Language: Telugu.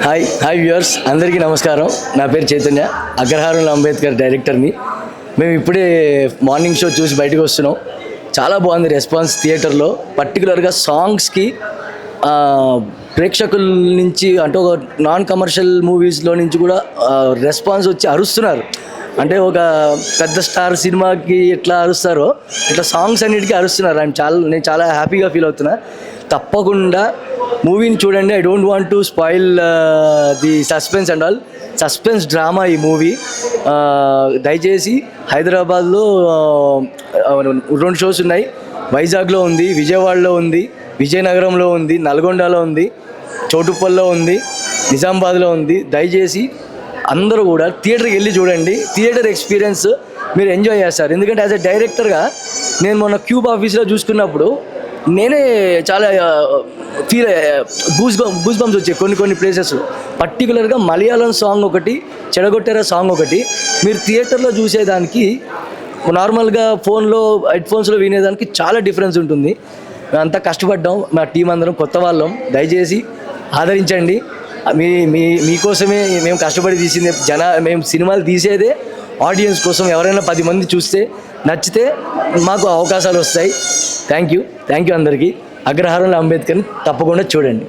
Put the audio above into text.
హాయ్ వ్యూవర్స్, అందరికీ నమస్కారం. నా పేరు చైతన్య, అగ్రహారంలో అంబేద్కర్ డైరెక్టర్ని. మేము ఇప్పుడే మార్నింగ్ షో చూసి బయటకు వస్తున్నాం. చాలా బాగుంది రెస్పాన్స్ థియేటర్లో. పర్టికులర్గా సాంగ్స్కి ప్రేక్షకుల నుంచి అంటే ఒక నాన్ కమర్షియల్ మూవీస్లో నుంచి కూడా రెస్పాన్స్ వచ్చి అరుస్తున్నారు. అంటే ఒక పెద్ద స్టార్ సినిమాకి ఎట్లా అరుస్తారో ఇట్లా సాంగ్స్ అన్నిటికీ అరుస్తున్నారు. నేను చాలా హ్యాపీగా ఫీల్ అవుతున్నా. తప్పకుండా మూవీని చూడండి. I don't want to spoil the suspense and all. Suspense drama ఈ మూవీ. దయచేసి హైదరాబాద్లో 2 షోస్ ఉన్నాయి. వైజాగ్లో ఉంది, విజయవాడలో ఉంది, విజయనగరంలో ఉంది, నల్గొండలో ఉంది, చౌటుప్పల్లో ఉంది, నిజామాబాద్లో ఉంది. దయచేసి అందరూ కూడా థియేటర్కి వెళ్ళి చూడండి. థియేటర్ ఎక్స్పీరియన్స్ మీరు ఎంజాయ్ చేస్తారు. ఎందుకంటే యాజ్ ఎ డైరెక్టర్గా నేను మొన్న క్యూబ్ ఆఫీస్లో చూసుకున్నప్పుడు నేనే చాలా గూస్ బంప్స్ వచ్చాయి కొన్ని ప్లేసెస్. పర్టికులర్గా మలయాళం సాంగ్ ఒకటి, చెడగొట్టేరా సాంగ్ ఒకటి మీరు థియేటర్లో చూసేదానికి నార్మల్గా హెడ్ఫోన్స్లో వినేదానికి చాలా డిఫరెన్స్ ఉంటుంది. మేమంతా కష్టపడ్డాం, మా టీం అందరం కొత్త వాళ్ళం. దయచేసి ఆదరించండి. మీకోసమే మేము కష్టపడి తీసింది. మేము సినిమాలు తీసేదే ఆడియన్స్ కోసం. ఎవరైనా 10 మంది చూస్తే నచ్చితే మాకు అవకాశాలు వస్తాయి. థ్యాంక్ యూ అందరికీ. అగ్రహారంలో అంబేద్కర్ని తప్పకుండా చూడండి.